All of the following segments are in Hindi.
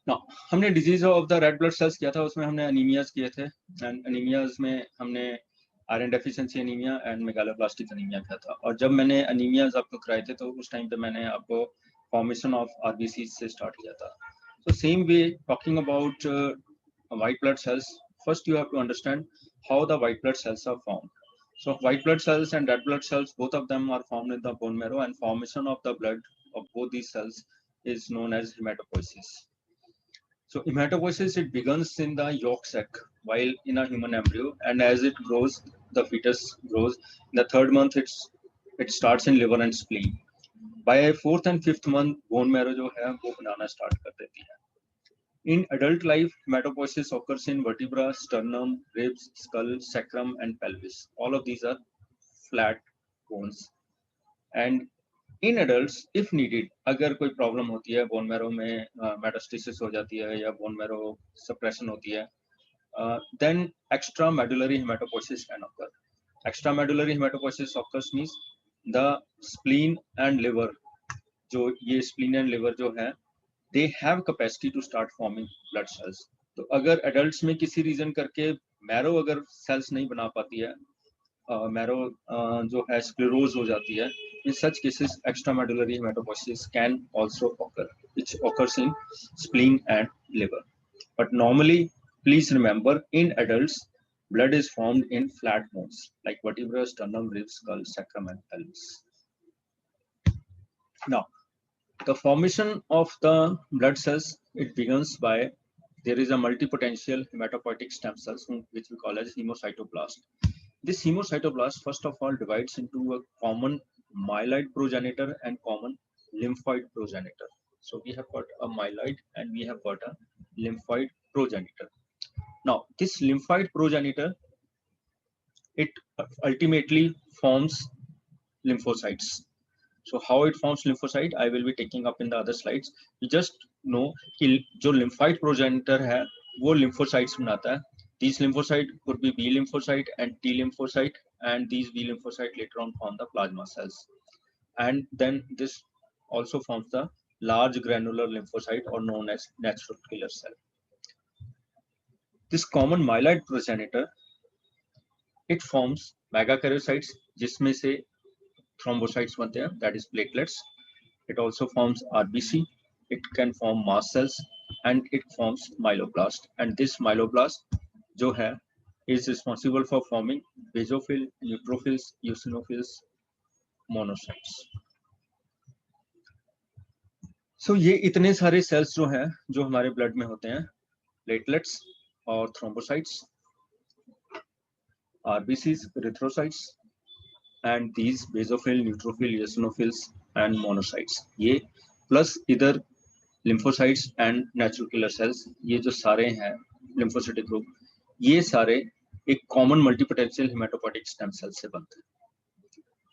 ना हमने disease of the red blood cells किया था, उसमें हमने अनीमियाज किए थे, एंड अनीमियाज में हमने iron deficiency anaemia and megaloblastic anaemia किया था। और जब मैंने अनीमियाज आपको कराए थे तो उस टाइम पे मैंने आपको फॉर्मेशन ऑफ आरबीसी से स्टार्ट किया था। So same way, talking about white blood cells, first you have to understand how the white blood cells are formed. So white blood cells and red blood cells, both of them are formed in the bone marrow, and formation of the blood of both these cells is known as hematopoiesis. So hematopoiesis, it begins in the yolk sac while in a human embryo, and as it grows, the fetus grows. In the third month, it starts in liver and spleen. By fourth and fifth month, bone marrow जो है वो बनाना start कर देती है. In adult life, hematopoiesis occurs in vertebra, sternum, ribs, skull, sacrum, and pelvis. All of these are flat bones. And in adults, if needed, अगर कोई प्रॉब्लम होती है बोन मैरो में, मेटास्टेसिस हो जाती है या बोन मैरो सप्रेशन होती है, then extramedullary hematopoiesis can occur. Extramedullary hematopoiesis occurs means the spleen and liver, जो ये spleen and liver जो है, they have capacity to start forming blood cells. तो अगर adults में किसी रीजन करके मैरो अगर सेल्स नहीं बना पाती है, मैरो जो है स्क्लेरोज हो जाती है, in such cases extramedullary hematopoiesis can also occur, which occurs in spleen and liver. But normally, please remember, in adults, blood is formed in flat bones like vertebra, sternum, ribs, skull, sacrum, and pelvis. Now, the formation of the blood cells, it begins by, there is a multipotential hematopoietic stem cells which we call as hemocytoblast. This hemocytoblast first of all divides into a common myeloid progenitor and common lymphoid progenitor. So we have got a myeloid and we have got a lymphoid progenitor. Now this lymphoid progenitor, it ultimately forms lymphocytes. So how it forms lymphocyte, I will be taking up in the other slides. You just know कि जो lymphoid progenitor है वो lymphocytes बनाता है. These lymphocyte could be B lymphocyte and T lymphocyte, and these B lymphocyte later on form the plasma cells, and then this also forms the large granular lymphocyte or known as natural killer cell. This common myeloid progenitor, it forms megakaryocytes जिसमें से thrombocytes बनते हैं, that is platelets. It also forms RBC, it can form mast cells, and it forms myeloblast. And this myeloblast जो है is responsible for forming basophil, neutrophils, eosinophils, monocytes. So ये इतने सारे cells जो हैं जो हमारे blood में होते हैं, platelets और thrombocytes, RBCs, erythrocytes, and these basophil, neutrophil, eosinophils, and monocytes. ये plus इधर lymphocytes and natural killer cells, ये जो सारे हैं lymphocytic group, ये सारे एक common multipotential hematopoietic stem cell से बनते हैं.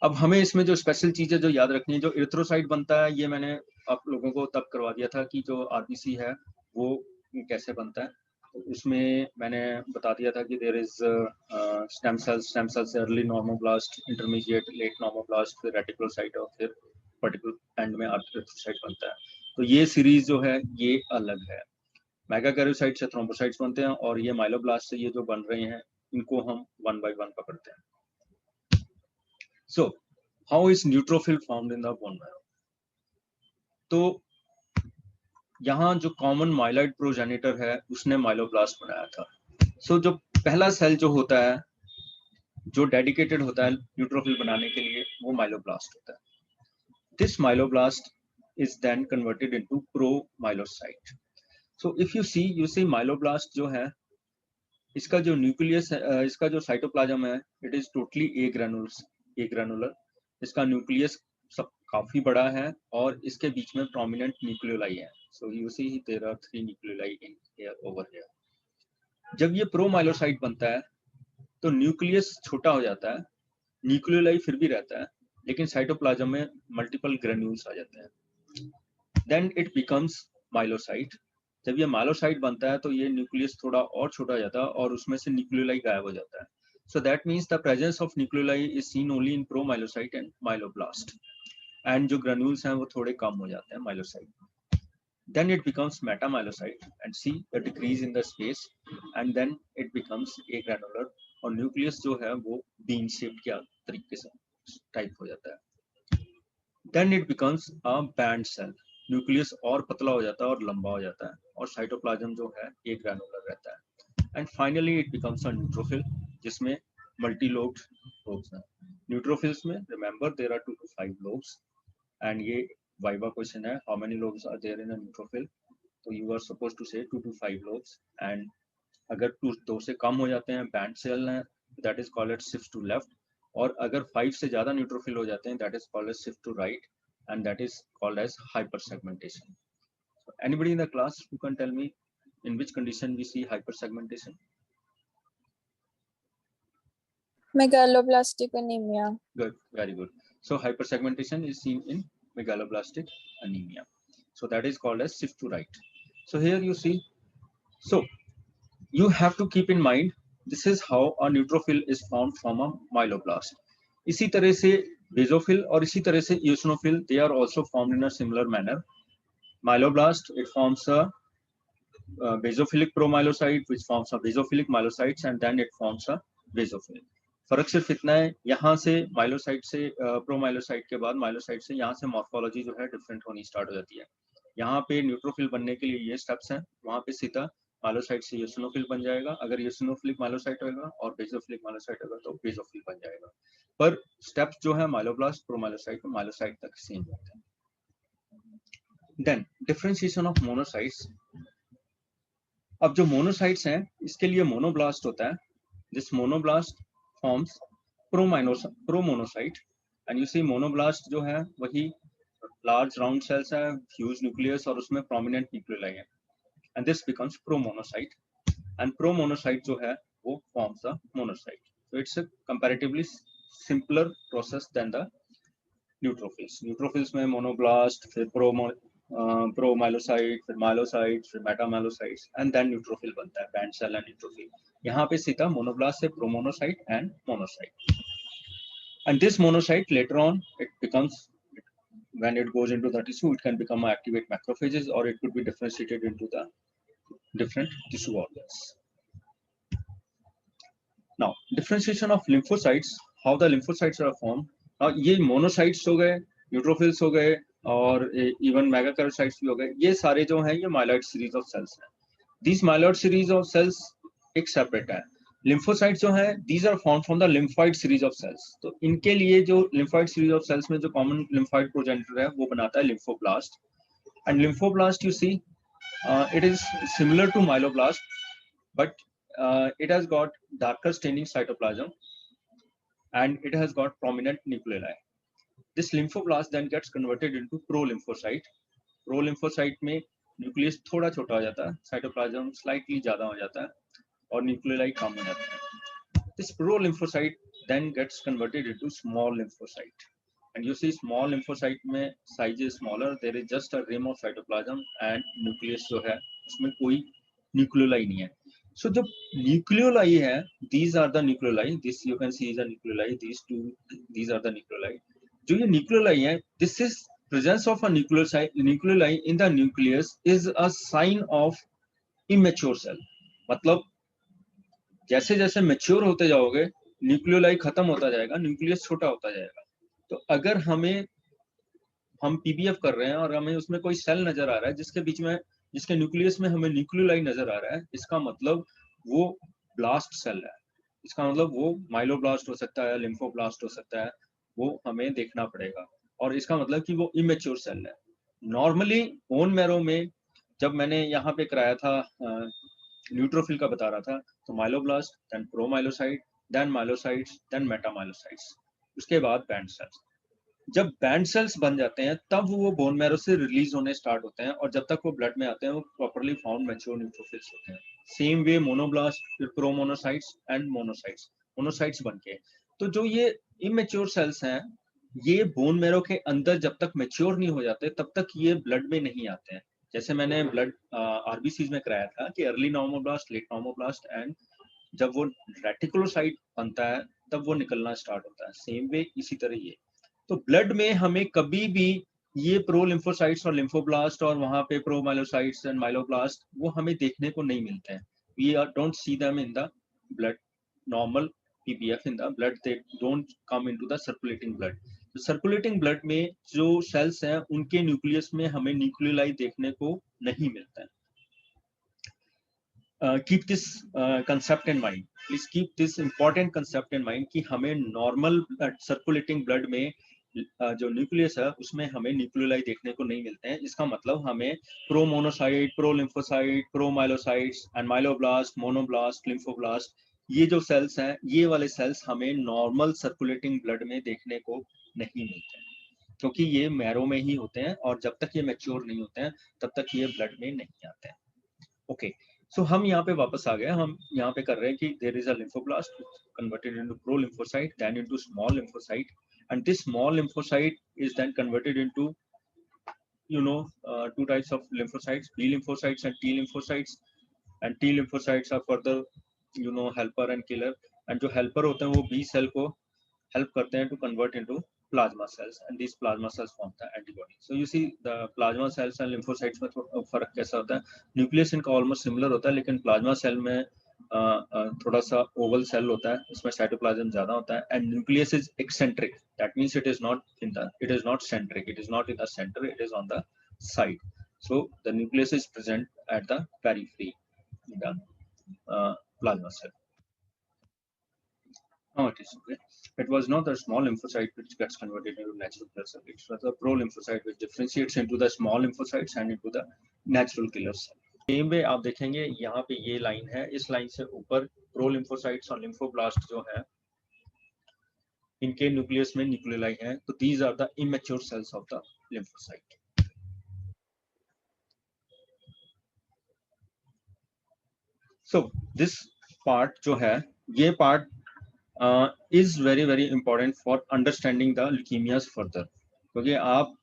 अब हमें इसमें जो स्पेशल चीजें जो याद रखनी है, जो erythrocyte बनता है, ये मैंने आप लोगों को तब करवा दिया था कि जो RBC है वो कैसे बनता है. उसमें मैंने बता दिया था कि there is stem cells early normoblast, intermediate, late normoblast, फिर reticulocyte और फिर particular end में erythrocyte बनता है. तो ये सीरीज जो है ये अलग है. मेगाकैरियोसाइट से थ्रोम्बोसाइट्स बनते हैं और ये माइलोब्लास्ट से ये जो बन रहे हैं इनको हम वन बाय वन पकड़ते हैं. So how is neutrophil formed in the bone marrow? तो यहाँ जो कॉमन माइलॉइड प्रोजेनिटर है उसने माइलोब्लास्ट बनाया था. सो जो पहला सेल जो होता है जो डेडिकेटेड होता है न्यूट्रोफिल बनाने के लिए वो माइलोब्लास्ट होता है. This myeloblast is then converted into promyelocyte. So if you see myeloblast जो है इसका जो न्यूक्लियस इसका जो साइटोप्लाज्म है it is totally agranular. इसका न्यूक्लियस सब काफी बड़ा है और इसके बीच में prominent nucleoli है. So you see there are 3 nucleoli in here over here. जब ये promyelocyte बनता है तो न्यूक्लियस छोटा हो जाता है, न्यूक्लियोलाई फिर भी रहता है, लेकिन साइटोप्लाज्म में मल्टीपल ग्रेन्यूल्स आ जाते हैं. Then it becomes myelocyte. जब ये myelocyte बनता है तो ये न्यूक्लियस थोड़ा और छोटा हो जाता है और उसमें से न्यूक्लियोलाई गायब हो जाता है. So that means the presence of nucleoli is seen only in promyelocyte and myeloblast. And जो granules हैं वो थोड़े कम हो जाते हैं myelocyte. then it becomes metamyelocyte and see the decrease in the space and then it becomes agranular और न्यूक्लियस जो है वो बीन शेप के तरीके से टाइप हो जाता है. then it becomes a band cell. Nucleus और पतला हो जाता है और लंबा हो जाता है और साइटोप्लाज्म जो है agranular रहता है. and finally it becomes a neutrophil जिसमें multi-lobed lobes हैं. neutrophils में remember there are 2 to 5 lobes and ये वाइवा क्वेश्चन है, how many lobes are there in a neutrophil? तो you are supposed to say 2 to 5 lobes and अगर 2 से कम हो जाते हैं बैंड सेल है, that is called as shift to left, और अगर 5 से ज्यादा न्यूट्रोफिल हो जाते हैं that is called as shift to right and that is called as hypersegmentation. So anybody in the class who can tell me in which condition we see hypersegmentation? Megaloblastic anemia. Good, very good. So hypersegmentation is seen in megaloblastic anemia. So that is called as shift to right. So here you see, so you have to keep in mind this is how a neutrophil is formed from a myeloblast. इसी तरह से basophil और इसी तरह से eosinophil, they are also formed in a similar manner. Myeloblast, it forms a basophilic promyelocyte which forms a basophilic myelocytes and then it forms a basophil. फर्क सिर्फ इतना है, यहाँ से माइलोसाइट से प्रोमाइलोसाइट के बाद माइलोसाइट से यहाँ से मॉर्फोलॉजी जो है डिफरेंट होनी स्टार्ट हो जाती है. यहाँ पे न्यूट्रोफिल बनने के लिए ये स्टेप्स हैं, वहाँ पे सीधा माइलोसाइट से यूसिनोफिल बन जाएगा. अगर यूसिनोफिलिक माइलोसाइट होगा और बेसोफिलिक माइलोसाइट होगा तो बेसोफिल बन जाएगा. पर स्टेप्स जो है माइलोब्लास्ट प्रोमाइलोसाइट माइलोसाइट तक सेम होते हैं. Then differentiation of monocytes. अब जो मोनोसाइट्स हैं इसके लिए मोनोब्लास्ट होता है. This monoblast forms promonocyte and you see monoblast जो है वही large round cells है, fused nucleus और उसमें prominent nuclei है and this becomes promonocyte and promonocyte जो है वो forms a monocyte. So it's a comparatively simpler process than the neutrophils. Neutrophils में monoblast, फिर promyelocyte, फिर myelocyte, फिर metamyelocytes and then neutrophil बनता है, band cell and neutrophil. यहाँ पे सीधा monoblast से promonocyte and monocyte. And this monocyte later on it becomes, when it goes into the tissue, it can become activate macrophages or it could be differentiated into the different tissue organs. Now differentiation of lymphocytes, how the lymphocytes are formed. ये monocytes हो गए, neutrophils हो गए और even megakaryocytes भी हो गए. ये सारे जो हैं ये myeloid series of cells हैं. These myeloid series of cells एक सेपरेट है. लिम्फोसाइट जो है these are formed from the lymphoid series of cells. तो इनके लिए जो lymphoid series of cells में जो common lymphoid progenitor है वो बनाता है lymphoblast. And lymphoblast you see it is similar to myeloblast but it has got darker staining cytoplasm and it has got prominent nuclei. This lymphoblast then gets converted into prolymphocyte. Prolymphocyte में न्यूक्लियस थोड़ा छोटा हो जाता है, साइटोप्लाज्म स्लाइटली ज्यादा हो जाता है और न्यूक्लियाई कम हो जाता है. This prolymphocyte then gets converted into small lymphocyte and you see small lymphocyte में size is smaller, there is just a rim of cytoplasm and nucleus जो है उसमें कोई nucleoli नहीं है. So जो nucleoli है, these are the nucleoli, this you can see is a nucleoli, these are the nucleoli. जो ये nucleoli है, this is presence of a nucleoli in the nucleus is a sign of immature cell. मतलब जैसे जैसे मैच्योर होते जाओगे न्यूक्लियोलाई खत्म होता जाएगा, न्यूक्लियस छोटा होता जाएगा. तो अगर हम पीबीएफ कर रहे हैं और हमें उसमें कोई सेल नजर आ रहा है जिसके बीच में, जिसके न्यूक्लियस में हमें न्यूक्लियोलाई नजर आ रहा है, इसका मतलब वो ब्लास्ट सेल है. इसका मतलब वो माइलोब्लास्ट हो सकता है, लिम्फोब्लास्ट हो सकता है, वो हमें देखना पड़ेगा. और इसका मतलब कि वो इमेच्योर सेल है. नॉर्मली बोन मैरो में जब मैंने यहाँ पे कराया था न्यूट्रोफिल का बता रहा था, तो myeloblast, then promyelocyte, then myelocytes, then metamyelocytes, उसके बाद बैंड सेल्स. जब बैंड सेल्स बन जाते हैं तब वो बोन मैरो से रिलीज होने स्टार्ट होते हैं और जब तक वो ब्लड में आते हैं वो प्रॉपर्ली फाउंड मैच्योर न्यूट्रोफिल्स होते हैं. सेम वे मोनोब्लास्ट, फिर प्रोमोनोसाइट्स एंड मोनोसाइट्स बनके. तो जो ये इमेच्योर सेल्स हैं ये बोन मैरो के अंदर जब तक मैच्योर नहीं हो जाते तब तक ये ब्लड में नहीं आते हैं. जैसे मैंने ब्लड आरबीसीज में कराया था कि early normoblast, late normoblast and जब वो रेटिकुलोसाइट बनता है तब वो निकलना स्टार्ट होता है. सेम वे इसी तरह ये. तो ब्लड में हमें कभी भी ये प्रो लिम्फोसाइट्स और लिम्फोब्लास्ट और वहां पे प्रो माइलोसाइट्स एंड माइलोब्लास्ट वो हमें देखने को नहीं मिलते हैं. We don't see them in the blood. Normal PPF in the blood, they don't come into the circulating blood. Circulating blood में जो सेल्स हैं उनके न्यूक्लियस में हमें न्यूक्लियोलाई देखने को नहीं मिलता है. Keep this concept in mind. Please keep this important concept in mind कि हमें नॉर्मल सर्कुलेटिंग ब्लड में जो न्यूक्लियस है उसमें हमें न्यूक्लियोलाई देखने को नहीं मिलते हैं. इसका मतलब हमें promonocyte, prolymphocyte, promyelocytes and myeloblast, monoblast, lymphoblast, ये जो सेल्स हैं ये वाले सेल्स हमें नॉर्मल सर्कुलेटिंग ब्लड में देखने को नहीं मिलते हैं, क्योंकि ये मैरो में ही होते हैं और जब तक ये मैच्योर नहीं होते हैं तब तक ये ब्लड में नहीं आते हैं. ओके, सो हम यहाँ पे वापस आ गए. हम यहाँ पे कर रहे हैं कि there is a lymphoblast converted into pro lymphocyte, then into small lymphocyte, and this small lymphocyte is then converted into two types of lymphocytes, B lymphocytes and T lymphocytes, and T lymphocytes are further helper and killer, and जो helper होते हैं वो B cell को help करते हैं to convert into plasma cells, and these plasma cells form the antibody. So you see the plasma cells and lymphocytes में फर्क कैसा होता है. न्यूक्लियस इनका ऑलमोस्ट सिमिलर होता है, लेकिन प्लाज्मा सेल में थोड़ा सा ओवल सेल होता है, इसमें साइटोप्लाज्म ज्यादा होता है, and nucleus is eccentric. That means it is not centric, it is not in the centre, it is on the side. So the nucleus is present at the periphery in the plasma cell. Now it is okay. It was not the small lymphocyte which gets converted into natural killer cell. It was the pro lymphocyte which differentiates into the small lymphocytes and into the natural killer cell. Game में आप देखेंगे यहाँ पे ये लाइन है, इस लाइन से ऊपर प्रो लिम्फोसाइट्स और लिम्फोब्लास्ट जो है इनके न्यूक्लियस में न्यूक्लियोलाई है, तो these are the immature cells of the lymphocyte. So this part जो है, ये part is very very important for understanding the leukemias further. क्योंकि आप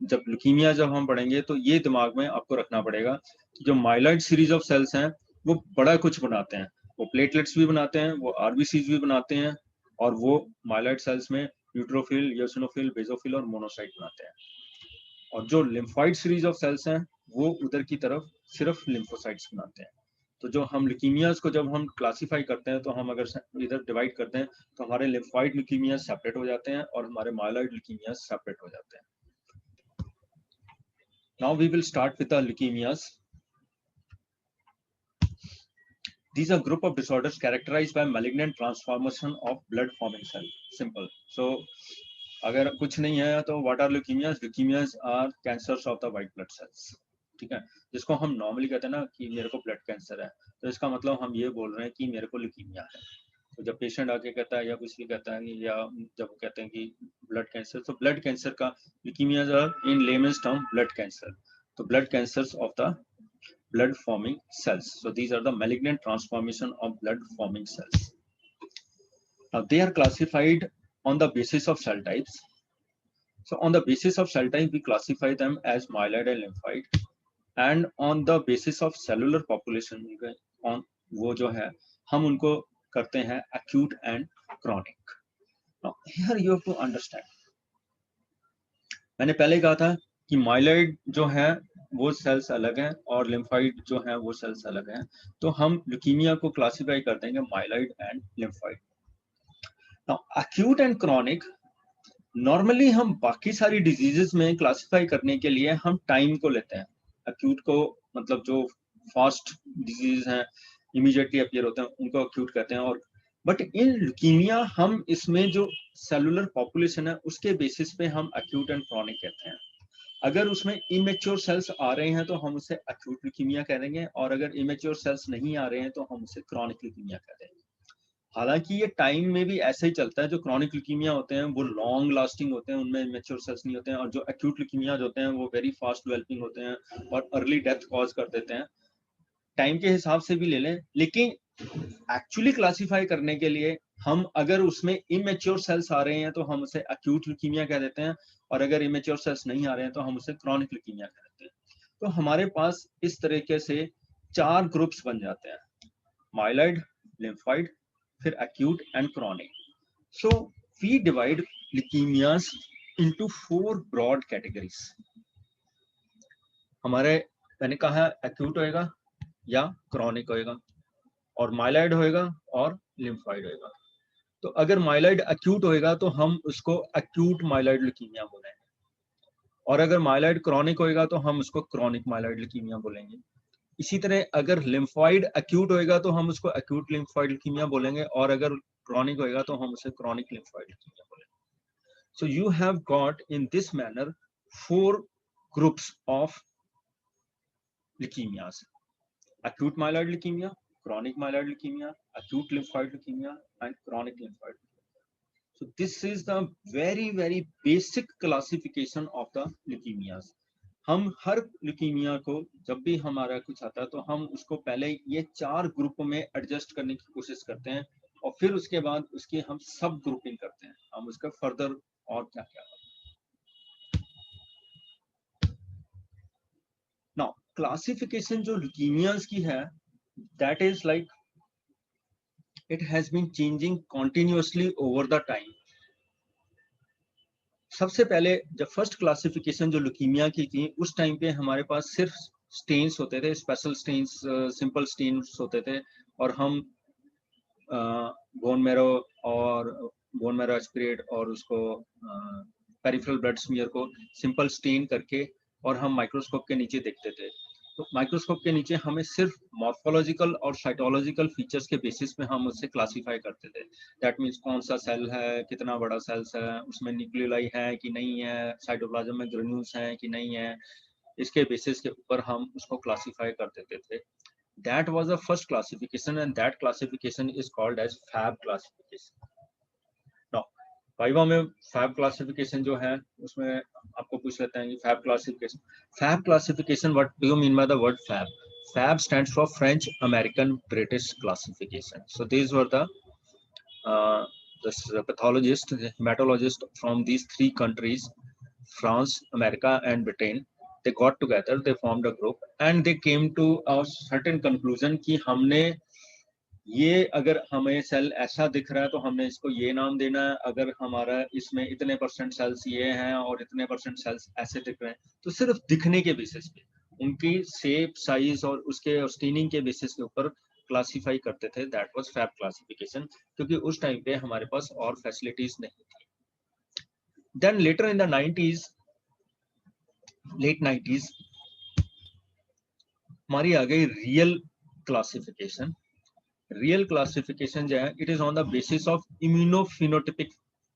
जब ल्यूकीमिया जब हम पढ़ेंगे तो ये दिमाग में आपको रखना पड़ेगा कि जो माइलॉइड सीरीज ऑफ सेल्स हैं वो बड़ा कुछ बनाते हैं. वो प्लेटलेट्स भी बनाते हैं, वो आरबीसीज भी बनाते हैं, और वो माइलॉइड सेल्स में न्यूट्रोफिल, एओसिनोफिल, बेसोफिल और मोनोसाइट बनाते हैं. और जो लिम्फोइड सीरीज ऑफ सेल्स हैं वो उधर की तरफ सिर्फ लिम्फोसाइट्स बनाते हैं. तो जो हम ल्यूकीमियाज को जब हम क्लासिफाई करते हैं तो हम अगर इधर डिवाइड करते हैं तो हमारे लिम्फोइड ल्यूकीमियाज सेपरेट हो जाते हैं और हमारे माइलॉइड ल्यूकीमियाज सेपरेट हो जाते हैं. Now we will start with the leukaemias. These are group of disorders characterized by malignant transformation of blood forming cell. Simple. So अगर कुछ नहीं है तो what are leukemias? Leukemias are cancers of the white blood cells. ठीक है, जिसको हम नॉर्मली कहते हैं ना कि मेरे को ब्लड कैंसर है, तो इसका मतलब हम ये बोल रहे हैं कि मेरे को ल्यूकीमिया है. तो जब पेशेंट आके कहता है या कुछ भी कहता है, या जब वो कहते हैं कि ब्लड कैंसर, तो ब्लड कैंसर का leukaemias are in layman's term blood cancer. तो blood cancers of the blood forming cells. So these are the malignant transformation of blood forming cells. Now they are classified on the basis of cell types. So on the basis of cell type, we classify them as myeloid and lymphoid, and on the basis of cellular population, on वो जो है हम उनको करते हैं acute and chronic. Now here you have to understand. मैंने पहले कहा था कि माइलॉइड जो है वो सेल्स अलग हैं और लिम्फोइड जो है वो सेल्स अलग हैं. तो हम ल्यूकीमिया को क्लासिफाई कर देंगे myeloid and lymphoid. Now acute and chronic, normally हम बाकी सारी डिजीजेस में क्लासिफाई करने के लिए हम टाइम को लेते हैं. एक्यूट को मतलब जो फास्ट डिजीज हैं, इमीडिएटली अपीयर होते हैं, उनको एक्यूट कहते हैं. और बट इन ल्यूकीमिया हम इसमें जो सेलुलर पॉपुलेशन है उसके बेसिस पे हम एक्यूट एंड क्रॉनिक कहते हैं. अगर उसमें इमेच्योर सेल्स आ रहे हैं तो हम उसे एक्यूट ल्यूकीमिया कह देंगे, और अगर इमेच्योर सेल्स नहीं आ रहे हैं तो हम उसे क्रॉनिक ल्यूकीमिया कह देंगे. हालांकि ये टाइम में भी ऐसे ही चलता है. जो क्रॉनिक ल्यूकीमिया होते हैं वो लॉन्ग लास्टिंग होते हैं, उनमें इमेच्योर सेल्स नहीं होते हैं, और जो एक्यूट ल्यूकीमिया होते हैं वो वेरी फास्ट डेवलपिंग होते हैं और अर्ली डेथ कॉज कर देते हैं. टाइम के हिसाब से भी ले लें, लेकिन एक्चुअली क्लासिफाई करने के लिए हम अगर उसमें इमेच्योर सेल्स आ रहे हैं तो हम उसे एक्यूट ल्यूकीमिया कह देते हैं, और अगर इमेच्योर सेल्स नहीं आ रहे हैं तो हम उसे क्रॉनिक ल्यूकीमिया कह देते हैं. तो हमारे पास इस तरीके से 4 ग्रुप्स बन जाते हैं, माइलॉइड, लिम्फोइड, फिर acute and chronic. So we divide leukaemias into 4 broad categories. हमारे मैंने कहा एक्यूट होएगा या क्रॉनिक होएगा, और माइलॉइड होएगा और लिम्फोइड होएगा। तो अगर माइलॉइड एक्यूट होएगा तो हम उसको एक्यूट माइलॉइड ल्यूकीमिया बोलेंगे, और अगर माइलॉइड क्रॉनिक होएगा तो हम उसको क्रॉनिक माइलॉइड ल्यूकीमिया बोलेंगे। इसी तरह अगर लिम्फोइड एक्यूट होएगा तो हम उसको एक्यूट लिम्फोइड ल्यूकीमिया बोलेंगे, और अगर क्रॉनिक होएगा तो हम उसे क्रॉनिक लिम्फोइड ल्यूकीमिया बोलेंगे। So you have got in this manner 4 groups of leukemias: acute myeloid leukemia, chronic myeloid leukemia, acute lymphoid leukemia, and chronic lymphoid leukemia. So this is the very basic classification of the leukemias. हम हर ल्यूकीमिया को जब भी हमारा कुछ आता है तो हम उसको पहले ये 4 ग्रुप में एडजस्ट करने की कोशिश करते हैं, और फिर उसके बाद उसकी हम सब ग्रुपिंग करते हैं, हम उसका फर्दर और क्या क्या। Now classification जो leukemias की है, that is like it has been changing continuously over the time. सबसे पहले जब फर्स्ट क्लासिफिकेशन जो ल्यूकीमिया की थी उस टाइम पे हमारे पास सिर्फ स्टेन्स होते थे, स्पेशल स्टेन्स, सिंपल स्टेन्स होते थे, और हम बोन मैरो और बोन मैरो एस्पिरेट और उसको पेरिफेरल ब्लड स्मीयर को सिंपल स्टेन करके और हम माइक्रोस्कोप के नीचे देखते थे। तो माइक्रोस्कोप के नीचे हमें सिर्फ मॉर्फोलॉजिकल और साइटोलॉजिकल फीचर्स के बेसिस पे हम उससे क्लासिफाई करते थे। दैट मीन्स कौन सा सेल है, कितना बड़ा सेल्स है, उसमें न्यूक्लियोलाई है कि नहीं है, साइटोप्लाज्म में ग्रेन्यूल्स हैं कि नहीं है, इसके बेसिस के ऊपर हम उसको क्लासिफाई कर देते थे। That was the first classification, and that classification is called as Fab classification. Now, viva में फैब क्लासिफिकेशन जो है उसमें आपको पूछ लेते हैं कि FAB classification what do you mean by the word FAB? FAB stands for French American British classification. So these were the pathologists, the hematologists from these 3 countries, France, America and Britain. They got together, they formed a group and they came to a certain conclusion कि हमने ये अगर हमें सेल ऐसा दिख रहा है तो हमने इसको ये नाम देना है, अगर हमारा इसमें इतने % सेल्स ये हैं और इतने % सेल्स ऐसे दिख रहे हैं, तो सिर्फ दिखने के बेसिस पे उनकी शेप, साइज और उसके स्टेनिंग के बेसिस के ऊपर क्लासिफाई करते थे. दैट वाज फैब क्लासिफिकेशन, क्योंकि उस टाइम पे हमारे पास और फैसिलिटीज नहीं थी. Then later in the 90s, late 90s, हमारी आ गई रियल क्लासिफिकेशन. रियल क्लासिफिकेशन जो है, it is on the basis of immunophenotypic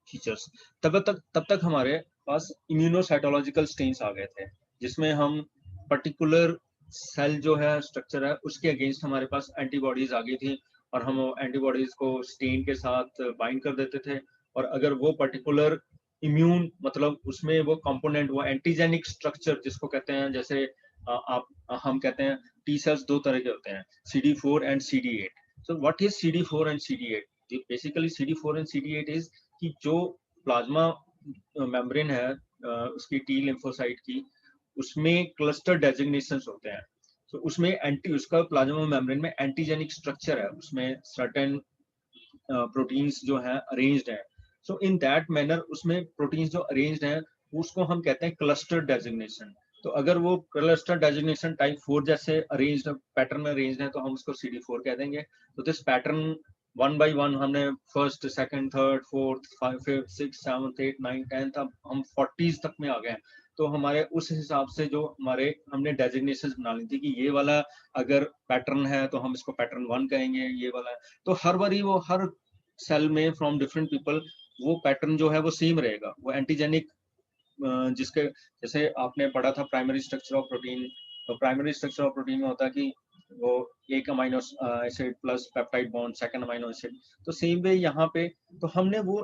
features. तब तक हमारे पास इम्यूनोसाइटोलॉजिकल स्टेन्स आ गए थे, जिसमें हम पर्टिकुलर सेल जो है, स्ट्रक्चर है, उसके अगेंस्ट हमारे पास एंटीबॉडीज आ गई थी, और हम एंटीबॉडीज को स्टेन के साथ बाइंड कर देते थे, और अगर वो पर्टिकुलर इम्यून मतलब उसमें वो कंपोनेंट, वो एंटीजेनिक स्ट्रक्चर जिसको कहते हैं, जैसे हम कहते हैं टी सेल्स 2 तरह के होते हैं, CD4 and CD8. So what is CD4 and CD8? Basically CD4 and CD8 is कि जो प्लाज्मा मेम्ब्रेन है उसकी टी लिम्फोसाइट की, उसमें क्लस्टर डेजिग्नेशंस होते हैं. तो उसमें उसका प्लाज्मा मेम्ब्रेन में एंटीजेनिक स्ट्रक्चर है, उसमें सर्टेन प्रोटीन्स जो हैं अरेंज्ड हैं. सो इन दैट मैनर उसमें प्रोटीन्स जो अरेंज्ड हैं उसको हम कहते हैं क्लस्टर डेजिग्नेशन. तो अगर वो क्लस्टर डेजिग्नेशन टाइप 4 जैसे अरेंज्ड पैटर्न में अरेंज्ड है तो हम उसको CD4 कह देंगे. तो दिस पैटर्न 1 by 1 हमने first, second, third, fourth, fifth, six, seventh, 8, 9, 10 अब हम 40s तक में आ गए हैं. तो हमारे उस हिसाब से जो हमारे हमने डेजिग्नेशन बना ली थी कि ये वाला अगर पैटर्न है तो हम इसको पैटर्न 1 कहेंगे, ये वाला. तो हर बारी वो हर सेल में फ्रॉम डिफरेंट पीपल वो पैटर्न जो है वो सेम रहेगा. वो एंटीजेनिक जिसके जैसे आपने पढ़ा था प्राइमरी स्ट्रक्चर ऑफ प्रोटीन, तो प्राइमरी स्ट्रक्चर ऑफ प्रोटीन में होता है कि वो एक amino acid plus peptide bond, second amino acid. तो सेम वे यहाँ पे तो हमने वो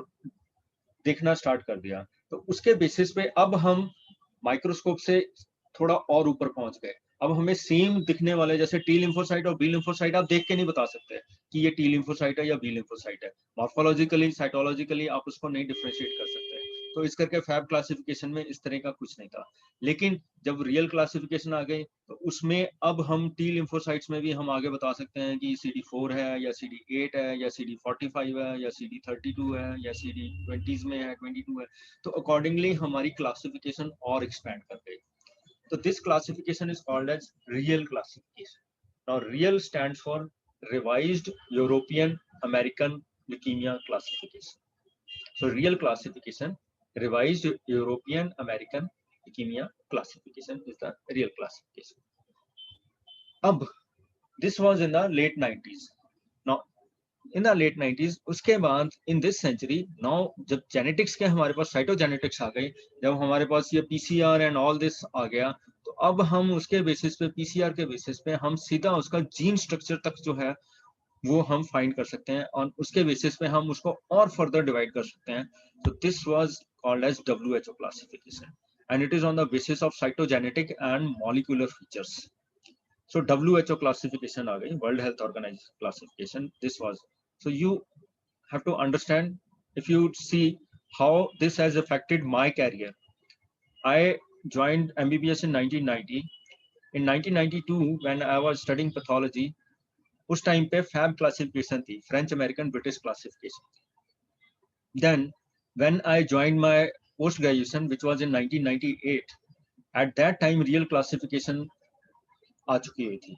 देखना स्टार्ट कर दिया. तो उसके बेसिस पे अब हम माइक्रोस्कोप से थोड़ा और ऊपर पहुंच गए. अब हमें सेम दिखने वाले जैसे टी लिम्फोसाइट और बी लिम्फोसाइट आप देख के नहीं बता सकते कि ये टी लिम्फोसाइट है या बी लिम्फोसाइट है. मॉर्फोलॉजिकली, साइटोलॉजिकली आप उसको नहीं डिफरेंशिएट कर सकते. तो इस करके फैब क्लासिफिकेशन में इस तरह का कुछ नहीं था. लेकिन जब रियल क्लासिफिकेशन आ गई तो उसमें अब हम टी लिम्फोसाइट्स में भी हम आगे बता सकते हैं कि CD4 है या CD8 है या CD45 है या CD32 है या CD20s में है, 22 है। तो अकॉर्डिंगली हमारी क्लासिफिकेशन और एक्सपैंड कर गई। तो this classification is called as REAL classification. Now real stands for revised European American leukemia classification. So real classification, revised European American leukemia classification is the real classification. अब this was in the late 90s. Now in the late 90s, उसके बाद in this century, now जब genetics के हमारे पास cytogenetics आ गई, जब हमारे पास ये PCR and all this आ गया, तो अब हम उसके बेसिस पे PCR के बेसिस पे हम सीधा उसका जीन स्ट्रक्चर तक जो है वो हम फाइंड कर सकते हैं और उसके बेसिस पे हम उसको और फर्दर डिवाइड कर सकते हैं. तो this was called as WHO classification and it is on the basis of cytogenetic and molecular features. So WHO classification आ गई, World Health Organization classification. This was, so you have to understand, if you see how this has affected my career. I joined MBBS in 1990. In 1992 when I was studying pathology, उस टाइम पे फैब क्लासिफिकेशन थी, French American British classification. Then when I joined my post graduation which was in 1998, at that time real classification आ चुकी हुई थी.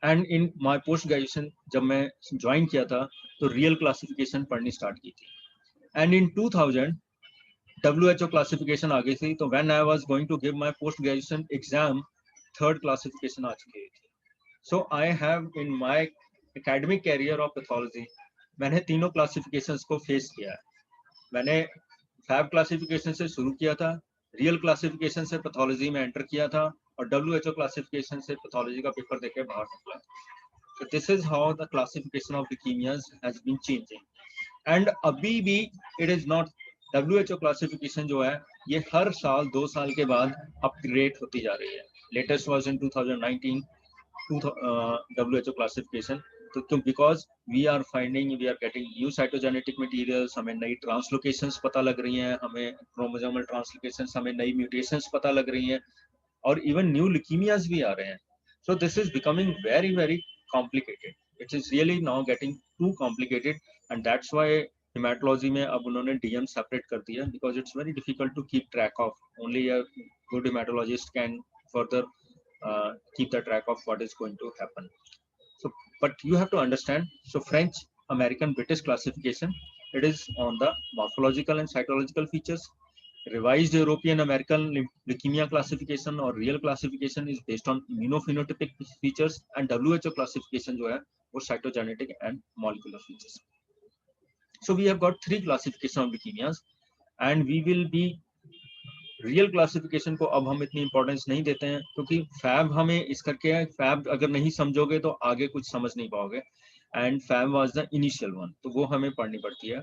And in my post graduation जब मैं ज्वाइन किया था तो रियल क्लासिफिकेशन पढ़नी स्टार्ट की थी. एंड इन 2000 WHO क्लासिफिकेशन आ गई थी. तो when I was going to give my post graduation exam, third classification आ चुकी थी. So I have in my academic career of pathology मैंने तीनों क्लासिफिकेशंस को फेस किया है. मैंने फैब क्लासिफिकेशन से शुरू किया था, रियल क्लासिफिकेशन से पैथोलॉजी में एंटर किया था और WHO क्लासिफिकेशन से पैथोलॉजी का पेपर देके बाहर निकला. So this is how the classification of leukemias has been changing. And अभी भी it is not, WHO classification जो है ये हर साल 2 साल के बाद अपग्रेड होती जा रही है. Latest was in 2019 WHO classification. तो क्यों, because we are finding, we are getting new cytogenetic materials, हमें नई ट्रांसलोकेशंस पता लग रही हैं, हमें क्रोमोसोमल ट्रांसलोकेशंस, हमें नई म्यूटेशंस पता लग रही हैं और इवन न्यू ल्यूकीमियाज भी आ रहे हैं. So this is becoming very very complicated. It is really now getting too complicated and that's why hematology में अब उन्होंने DM separate कर दिया, because it's very difficult to keep track of. Only a good hematologist can further keep the track of what is going to happen. So but you have to understand, so French American British classification, it is on the morphological and cytological features. Revised European American leukemia classification or real classification is based on immunophenotypic features, and WHO classification जो है वो cytogenetic and molecular features. So we have got 3 classification of leukemias and we will be real classification को अब हम इतनी इंपॉर्टेंस नहीं देते हैं क्योंकि फैब हमें इस करके है, फैब अगर नहीं समझोगे तो आगे कुछ समझ नहीं पाओगे. And FAB was the initial one, तो वो हमें पढ़नी पड़ती है.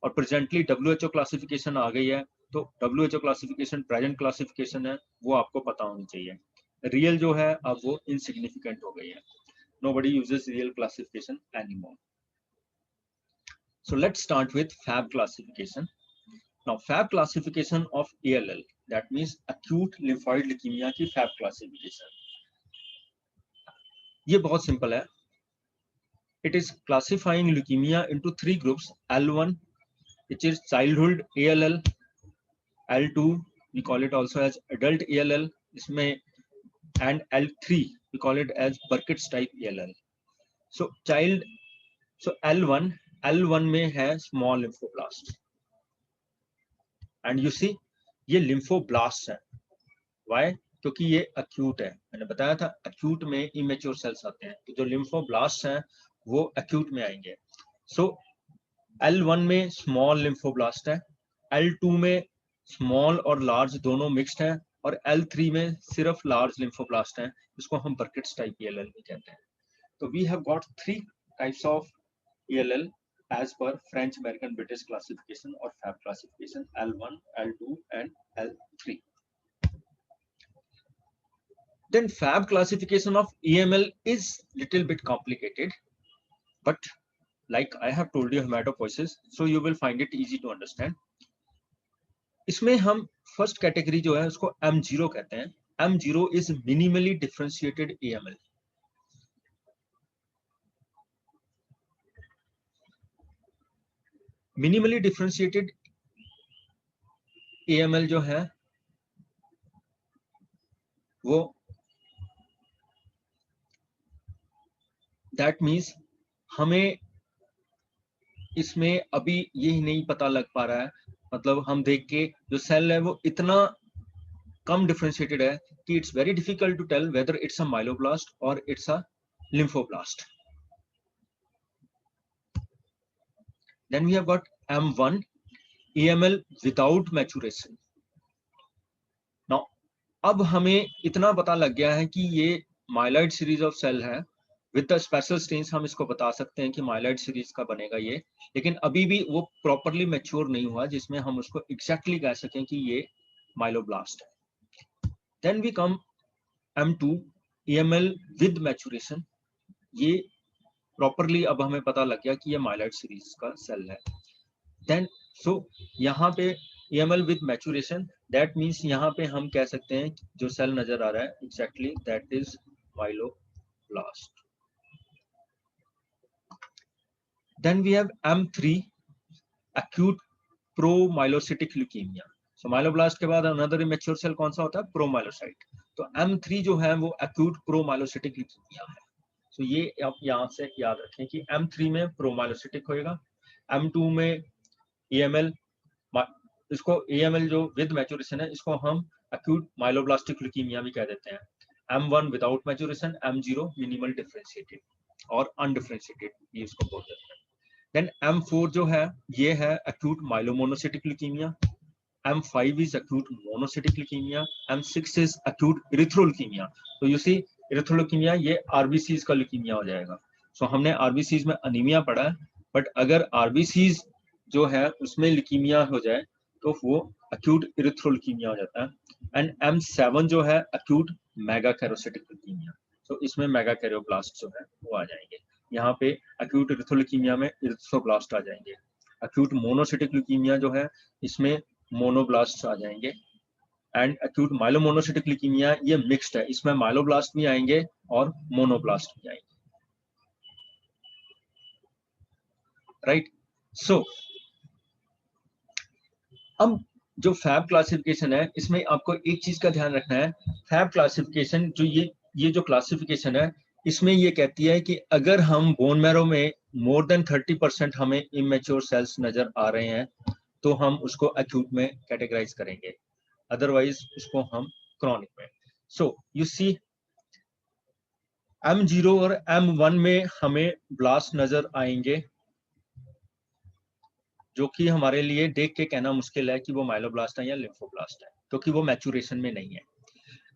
और प्रेजेंटली WHO क्लासिफिकेशन आ गई है, तो WHO क्लासिफिकेशन प्रेजेंट क्लासिफिकेशन है, वो आपको पता होनी चाहिए. रियल जो है अब वो इनसिग्निफिकेंट हो गई है. Nobody uses real classification anymore. So let's start with fab classification. Now fab classification of ALL, that means acute lymphoid leukemia की fab classification. ये बहुत सिंपल है. It is classifying leukemia into 3 groups. L1, which is childhood ALL. L2, we call it also as adult ALL. इसमें and L3, we call it as Burkitt's type ALL. So L1 में है small lymphoblast. And you see, ये lymphoblast है. Why? क्योंकि ये acute है. मैंने बताया था acute में immature cells आते हैं, तो जो lymphoblast हैं वो acute में आएंगे. So L1 में small lymphoblast है, L2 में small और large दोनों mixed हैं और L3 में सिर्फ large lymphoblast हैं, इसको हम Burkitt's type ALL भी कहते हैं. तो we have got 3 types of ALL as per French American British classification or FAB classification, L1, L2 and L3. Then FAB classification of AML is little bit complicated, but like I have told you hematopoiesis, so you will find it easy to understand. इसमें हम फर्स्ट कैटेगरी जो है उसको M0 कहते हैं. M0 is minimally differentiated AML. Minimally differentiated AML जो है वो that means हमें इसमें अभी यही नहीं पता लग पा रहा है, मतलब हम देख के जो सेल है वो इतना कम डिफरेंशिएटेड है कि it's very difficult to tell whether it's a myeloblast और it's a lymphoblast. Then we have got M1 AML without maturation. Now अब हमें इतना पता लग गया है कि ये माइलॉइड सीरीज ऑफ सेल है विद द स्पेशल स्टेन्स. हम इसको बता सकते हैं कि माइलॉइड सीरीज का बनेगा ये, लेकिन अभी भी वो प्रॉपरली मैच्योर नहीं हुआ जिसमें हम उसको एग्जैक्टली कह सकें कि ये माइलोब्लास्ट है. Then we come M2 AML with maturation. ये प्रॉपरली अब हमें पता लग गया कि ये माइलॉइड सीरीज का सेल है. देन सो यहाँ पे AML with maturation, that means यहाँ पे हम कह सकते हैं जो सेल नजर आ रहा है exactly that is myeloblast. Then we have M3 acute promyelocytic leukaemia. So myeloblast के बाद अनदर इमेच्योर सेल कौन सा होता है? प्रोमाइलोसाइट. तो M3 जो है वो एक्यूट प्रोमाइलोसिटिक ल्यूकीमिया है. तो ये आप यहाँ से याद रखें कि M3 में प्रोमाइलोसिटिक होएगा, M2 में AML, इसको AML जो विद मैच्योरेशन है इसको हम एक्यूट माइलोब्लास्टिक ल्यूकीमिया भी कह देते हैं. M1 without maturation, M0 minimal differentiated और अनडिफरेंशिएटेड, ये इसको बोल देते हैं. देन M4 जो है ये है acute myelomonocytic leukaemia, M5 is acute monocytic leukaemia, M6 is acute erythroleukaemia. तो यू सी इरिथ्रोल्यूकीमिया ये आरबीसीज का ल्यूकीमिया हो जाएगा. सो हमने आरबीसीज में अनीमिया पढ़ा है, बट अगर आरबीसीज जो है उसमें ल्यूकीमिया हो जाए तो वो एक्यूट इरिथ्रोल्यूकीमिया हो जाता है. एंड M7 जो है एक्यूट मेगाकैरोसिटिक ल्यूकीमिया. तो इसमें मेगाकैरियोब्लास्ट जो है वो आ जाएंगे. यहाँ पे एक्यूट इरिथ्रोल्यूकीमिया में इरिथ्रोब्लास्ट आ जाएंगे. एक्यूट मोनोसिटिक ल्यूकीमिया जो है इसमें मोनोब्लास्ट आ जाएंगे. एंड एक्यूट माइलोमोनोसिटिक ल्यूकीमिया ये मिक्स्ड है, इसमें माइलोब्लास्ट भी आएंगे और मोनोब्लास्ट भी आएंगे. राइट. सो अब जो फैब क्लासिफिकेशन है इसमें आपको एक चीज का ध्यान रखना है. फैब क्लासिफिकेशन जो ये जो क्लासिफिकेशन है इसमें ये कहती है कि अगर हम बोन मैरो में मोर देन 30% हमें इमेच्योर सेल्स नजर आ रहे हैं तो हम उसको एक्यूट में कैटेगराइज करेंगे, अदरवाइज उसको हम क्रॉनिक में. सो यू सी M0 और M1 में हमें ब्लास्ट नजर आएंगे जो कि हमारे लिए देख के कहना मुश्किल है कि वो माइलोब्लास्ट है या लिम्फोब्लास्ट है, क्योंकि वो मैच्योरेशन में नहीं है.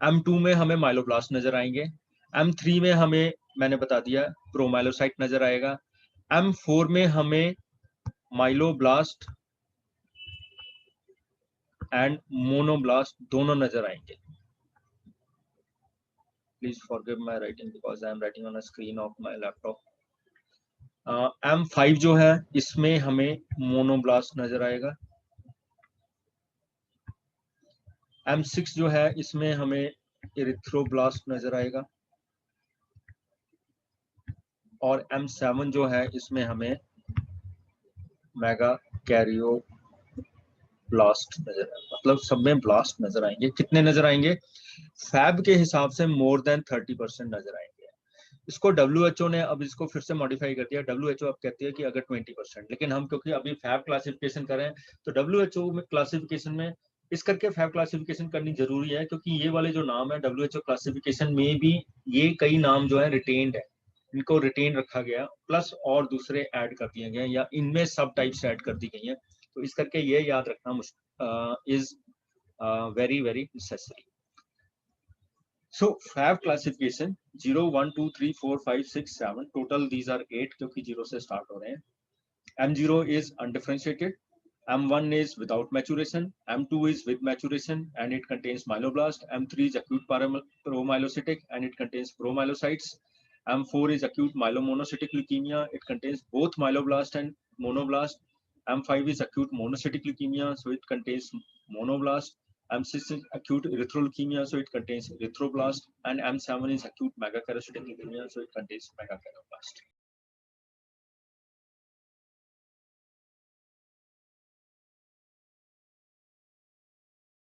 M2 में हमें माइलोब्लास्ट नजर आएंगे. M3 में हमें मैंने बता दिया प्रोमाइलोसाइट नजर आएगा. M4 में हमें माइलोब्लास्ट एंड मोनोब्लास्ट दोनों नजर आएंगे. Please forgive my writing because I am writing on a screen of my laptop. M5 जो है इसमें हमें मोनोब्लास्ट नजर आएगा. M6 जो है इसमें हमें इरिथ्रोब्लास्ट नजर आएगा और M7 जो है इसमें हमें मेगा कैरियो ब्लास्ट नजर आएगा. मतलब सब में ब्लास्ट नजर आएंगे. कितने नजर आएंगे? फैब के हिसाब से मोर देन 30% नजर आएंगे. इसको WHO ने अब इसको फिर से मॉडिफाई कर दिया. WHO अब कहती है कि अगर 20%, लेकिन हम क्योंकि अभी फैब क्लासिफिकेशन कर रहे हैं तो WHO में क्लासिफिकेशन में इस करके फैब क्लासिफिकेशन करनी जरूरी है, क्योंकि ये वाले जो नाम है WHO क्लासिफिकेशन में भी ये कई नाम जो है रिटेन्ड है, इनको रिटेन रखा गया, प्लस और दूसरे ऐड कर दिए गए या इनमें सब टाइप्स ऐड कर दी गई हैं. तो इस करके ये याद रखना is very very necessary. So fab classification 0, 1, 2, 3, 4, 5, 6, 7 total these are 8 क्योंकि 0 से start हो रहे हैं. M0 is undifferentiated, M1 is without maturation, M2 is with maturation and it contains myeloblast, M3 is acute promyelocytic and it contains promyelocytes, M4 is acute myelomonocytic leukemia, it contains both myeloblast and monoblast, M5 is acute monocytic leukemia, so it contains monoblast, M6 is acute erythroleukemia, so it contains erythroblast, and M7 is acute megakaryocytic leukemia, so it contains megakaryoblast.